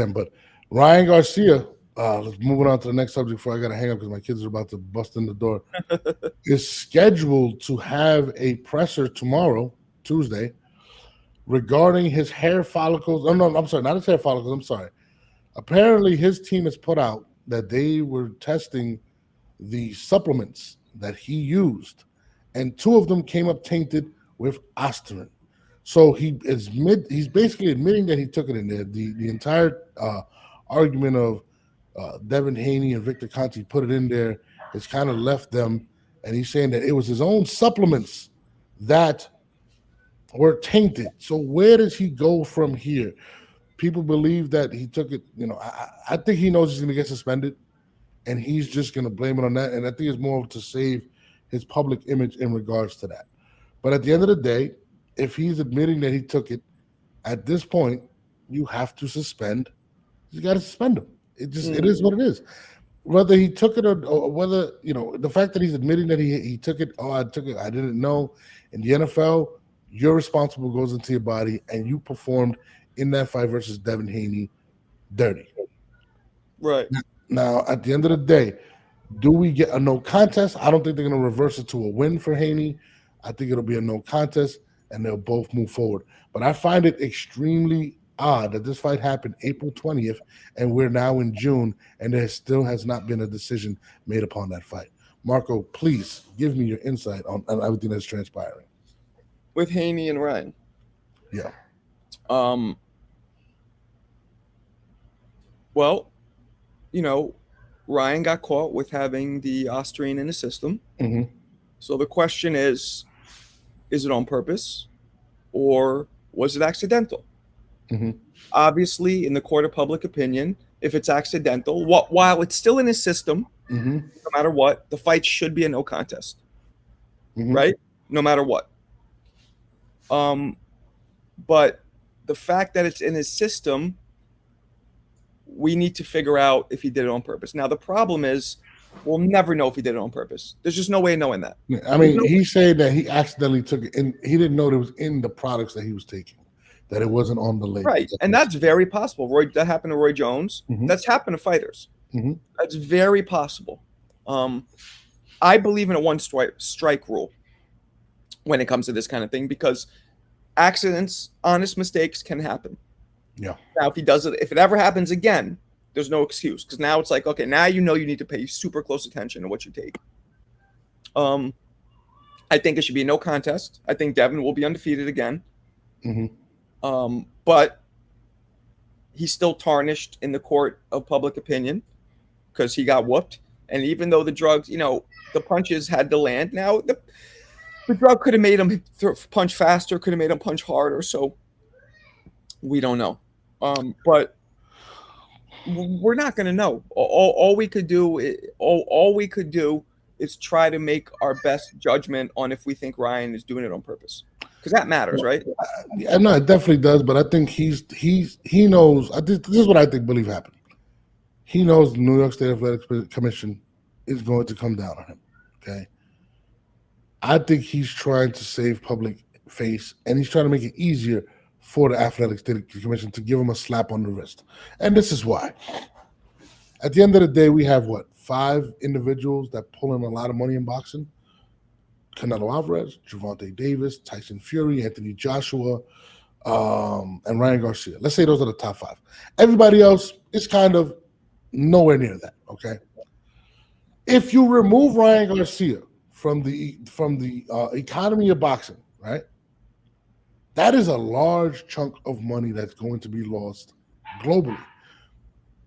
again. But Ryan Garcia, let's move on to the next subject before I got to hang up because my kids are about to bust in the door, is scheduled to have a presser tomorrow, Tuesday, regarding his hair follicles. Oh, no, I'm sorry, not his hair follicles. I'm sorry. Apparently, his team has put out that they were testing the supplements that he used, and 2 of them came up tainted with aspirin. So he's basically admitting that he took it in there. The entire argument of Devin Haney and Victor Conti put it in there has kind of left them, and he's saying that it was his own supplements that were tainted. So where does he go from here? People believe that he took it. I think he knows he's going to get suspended, and he's just going to blame it on that. And I think it's more to save his public image in regards to that. But at the end of the day, if he's admitting that he took it, at this point, you have to suspend. You got to suspend him. It is what it is. Whether he took it or whether, the fact that he's admitting that he took it, I took it, I didn't know. In the NFL, you're responsible, goes into your body, and you performed in that fight versus Devin Haney dirty. Right. Now, at the end of the day, do we get a no contest? I don't think they're going to reverse it to a win for Haney. I think it'll be a no contest, and they'll both move forward. But I find it extremely odd that this fight happened April 20th, and we're now in June, and there still has not been a decision made upon that fight. Marco, please give me your insight on everything that's transpiring. With Haney and Ryan. Yeah. Well, Ryan got caught with having the Ostrine in his system. Mm-hmm. So the question is it on purpose or was it accidental? Mm-hmm. Obviously, in the court of public opinion, if it's accidental, while it's still in his system, mm-hmm. no matter what, the fight should be a no contest, mm-hmm. right? No matter what. But the fact that it's in his system, we need to figure out if he did it on purpose. Now, the problem is we'll never know if he did it on purpose. There's just no way of knowing that. I mean, he's saying that he accidentally took it, and he didn't know it was in the products that he was taking, that it wasn't on the label. Right, and that's very possible. That happened to Roy Jones. Mm-hmm. That's happened to fighters. Mm-hmm. That's very possible. I believe in a one strike rule when it comes to this kind of thing because accidents, honest mistakes can happen. Yeah. Now, if it ever happens again, there's no excuse because now it's like, okay, now you need to pay super close attention to what you take. I think it should be no contest. I think Devin will be undefeated again. Mm-hmm. But he's still tarnished in the court of public opinion because he got whooped. And even though the drugs, the punches had to land, now the drug could have made him punch faster, could have made him punch harder. So we don't know. But we're not going to know. All we could do is try to make our best judgment on if we think Ryan is doing it on purpose, because that matters, right? No, it definitely does. But I think he knows. This is what I think believe happened. He knows the New York State Athletic Commission is going to come down on him. Okay, I think he's trying to save public face, and he's trying to make it easier for the Athletic State Commission to give him a slap on the wrist. And this is why. At the end of the day, we have, 5 individuals that pull in a lot of money in boxing? Canelo Alvarez, Gervonta Davis, Tyson Fury, Anthony Joshua, and Ryan Garcia. Let's say those are the top 5. Everybody else is kind of nowhere near that, okay? If you remove Ryan Garcia from the economy of boxing, right? That is a large chunk of money that's going to be lost globally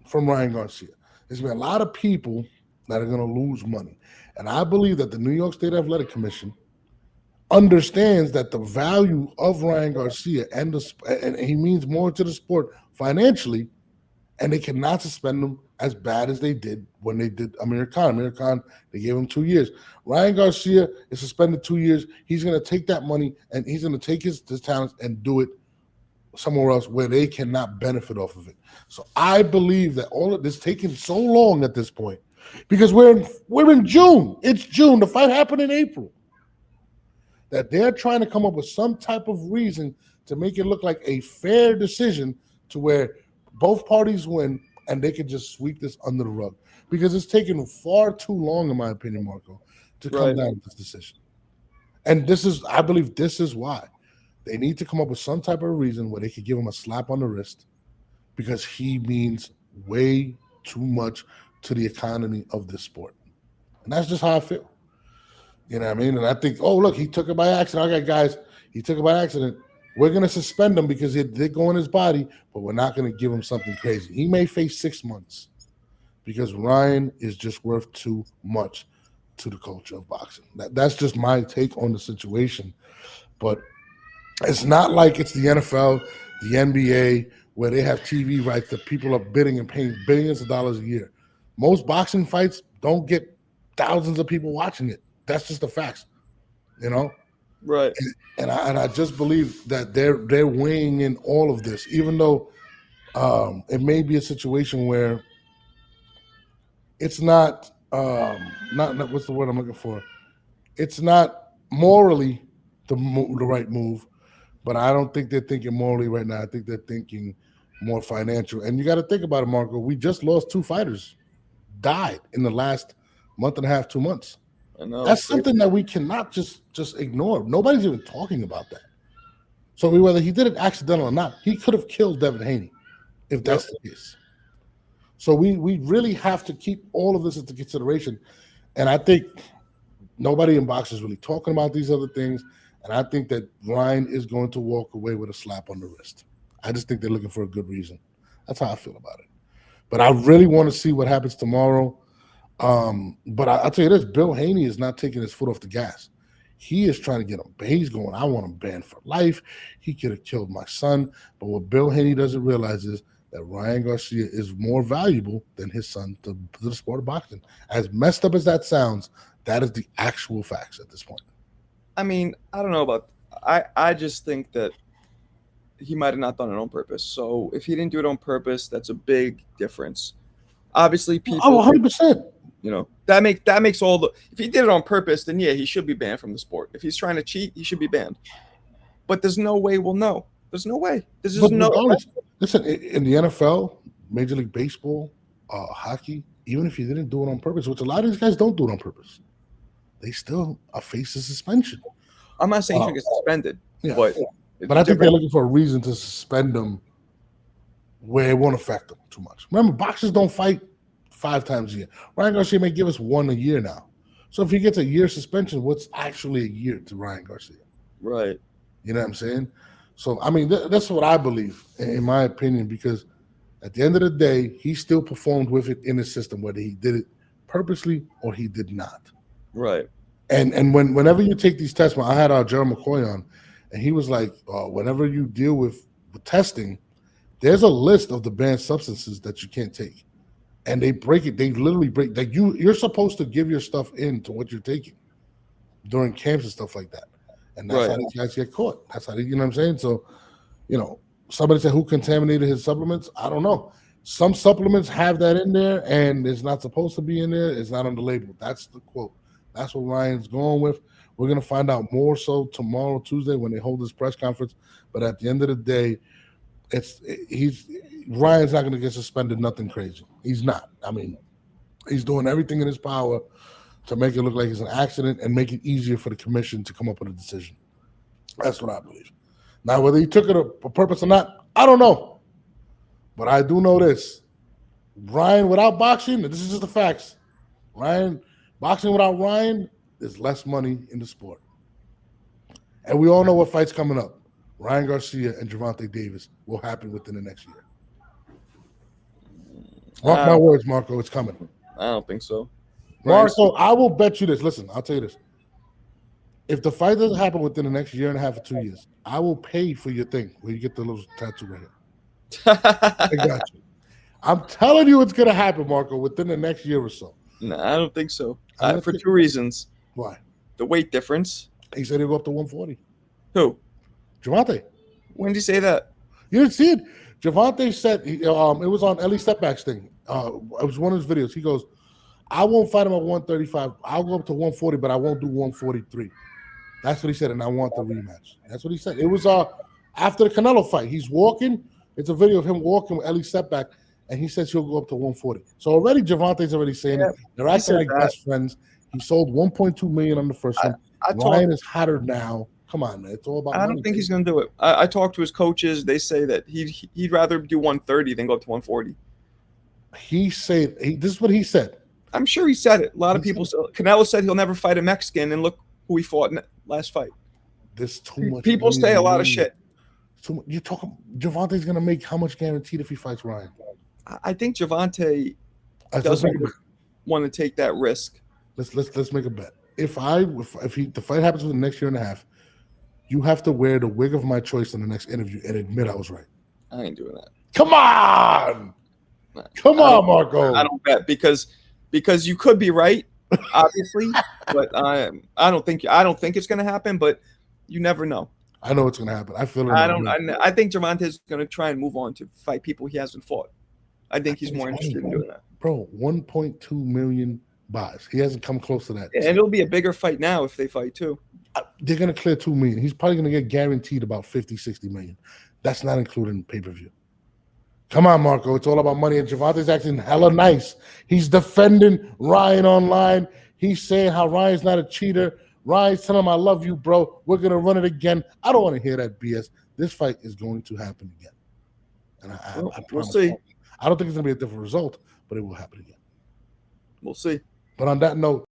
from Ryan Garcia. There's going to be a lot of people that are going to lose money. And I believe that the New York State Athletic Commission understands that the value of Ryan Garcia and he means more to the sport financially, and they cannot suspend him as bad as they did when they did Amir Khan. Amir Khan, they gave him 2 years. Ryan Garcia is suspended 2 years. He's going to take that money and he's going to take his talents and do it somewhere else where they cannot benefit off of it. So I believe that all of this taking so long at this point because we're in June. It's June. The fight happened in April. That they're trying to come up with some type of reason to make it look like a fair decision to where both parties win, and they can just sweep this under the rug because it's taken far too long, in my opinion, Marco, to come Right. down with this decision. And I believe this is why they need to come up with some type of reason where they could give him a slap on the wrist because he means way too much to the economy of this sport. And that's just how I feel. You know what I mean? And I think, oh, look, he took it by accident. Okay, guys, he took it by accident. We're going to suspend him because it did go in his body, but we're not going to give him something crazy. He may face 6 months because Ryan is just worth too much to the culture of boxing. That's just my take on the situation. But it's not like it's the NFL, the NBA, where they have TV rights that people are bidding and paying billions of dollars a year. Most boxing fights don't get thousands of people watching it. That's just the facts, you know. Right. And I just believe that they're weighing in all of this, even though it may be a situation where it's not what's the word I'm looking for? It's not morally the right move, but I don't think they're thinking morally right now. I think they're thinking more financial. And you got to think about it, Marco. We just lost 2 fighters, died in the last month and a half, 2 months. I know. That's something that we cannot just ignore. Nobody's even talking about that. So whether he did it accidental or not, he could have killed Devin Haney if that's the case. So we really have to keep all of this into consideration. And I think nobody in boxing is really talking about these other things. And I think that Ryan is going to walk away with a slap on the wrist. I just think they're looking for a good reason. That's how I feel about it. But I really want to see what happens tomorrow. But I'll tell you this, Bill Haney is not taking his foot off the gas. He is trying to get him. He's going, I want him banned for life. He could have killed my son. But what Bill Haney doesn't realize is that Ryan Garcia is more valuable than his son to the sport of boxing. As messed up as that sounds, that is the actual facts at this point. I mean, I don't know about I just think that he might have not done it on purpose. So if he didn't do it on purpose, that's a big difference. Obviously, people. Oh, 100%. You know, that makes all the. If he did it on purpose, then yeah, he should be banned from the sport. If he's trying to cheat, he should be banned. But there's no way we'll know. There's no way. There's just no. Listen, in the NFL, Major League Baseball, hockey, even if you didn't do it on purpose, which a lot of these guys don't do it on purpose, they still are facing suspension. I'm not saying he should get suspended, but I think they're looking for a reason to suspend them where it won't affect them too much. Remember, boxers don't fight 5 times a year. Ryan Garcia may give us 1 a year now. So if he gets a year suspension, what's actually a year to Ryan Garcia? Right. You know what I'm saying? So, I mean, that's what I believe, in my opinion, because at the end of the day, he still performed with it in his system, whether he did it purposely or he did not. Right. And whenever you take these tests, I had Gerald McCoy on, and he was like, whenever you deal with testing, there's a list of the banned substances that you can't take. And they break it. They literally break that. You're supposed to give your stuff in to what you're taking during camps and stuff like that. And that's how these guys get caught. That's how you know what I'm saying? So, somebody said who contaminated his supplements? I don't know. Some supplements have that in there, and it's not supposed to be in there. It's not on the label. That's the quote. That's what Ryan's going with. We're going to find out more so tomorrow, Tuesday, when they hold this press conference. But at the end of the day, Ryan's not going to get suspended, nothing crazy. He's not. I mean, he's doing everything in his power to make it look like it's an accident and make it easier for the commission to come up with a decision. That's what I believe. Now, whether he took it on purpose or not, I don't know. But I do know this. Ryan, without boxing, this is just the facts. Boxing without Ryan is less money in the sport. And we all know what fight's coming up. Ryan Garcia and Gervonta Davis will happen within the next year. Mark my words, Marco, it's coming. I don't think so. Marco, I will bet you this. Listen, I'll tell you this. If the fight doesn't happen within the next year and a half or 2 years, I will pay for your thing where you get the little tattoo right here. I got you. I'm telling you it's going to happen, Marco, within the next year or so. No, I don't think so. For 2 reasons. Why? The weight difference. He said he'll go up to 140. Who? Gervonta. When did he say that? You didn't see it? Gervonta said, it was on Ellie Stepback's thing. It was one of his videos. He goes, I won't fight him at 135. I'll go up to 140, but I won't do 143. That's what he said, and I want the rematch. That's what he said. It was after the Canelo fight. He's walking, It's a video of him walking with Ellie Setback, and he says he'll go up to 140. So already Gervonta's already saying it. They're acting like best friends. He sold 1.2 million on the first one. Ryan is hotter now. Come on, man. It's all about money. I don't think he's going to do it. I talked to his coaches. They say that he'd rather do 130 than go up to 140. He said this is what he said. I'm sure he said it. A lot of people said Canelo said he'll never fight a Mexican, and look who he fought in the last fight. There's too much. People say a lot of shit. You're talking Gervonta's going to make how much guaranteed if he fights Ryan? I think Gervonta doesn't want to take that risk. Let's make a bet. If the fight happens within the next year and a half, you have to wear the wig of my choice in the next interview and admit I was right. I ain't doing that. Come on, Marco. I don't bet because you could be right, obviously, but I don't think it's going to happen. But you never know. I know it's going to happen. I feel it. I think Gervonta is going to try and move on to fight people he hasn't fought. I think he's more interested in doing that. Bro, 1.2 million buys. He hasn't come close to that. Yeah, and it'll be a bigger fight now if they fight too. They're going to clear 2 million. He's probably going to get guaranteed about 50, 60 million. That's not including pay-per-view. Come on, Marco. It's all about money. And Gervonta's acting hella nice. He's defending Ryan online. He's saying how Ryan's not a cheater. Ryan's telling him, I love you, bro. We're going to run it again. I don't want to hear that BS. This fight is going to happen again. And I we'll see. I don't think it's going to be a different result, but it will happen again. We'll see. But on that note,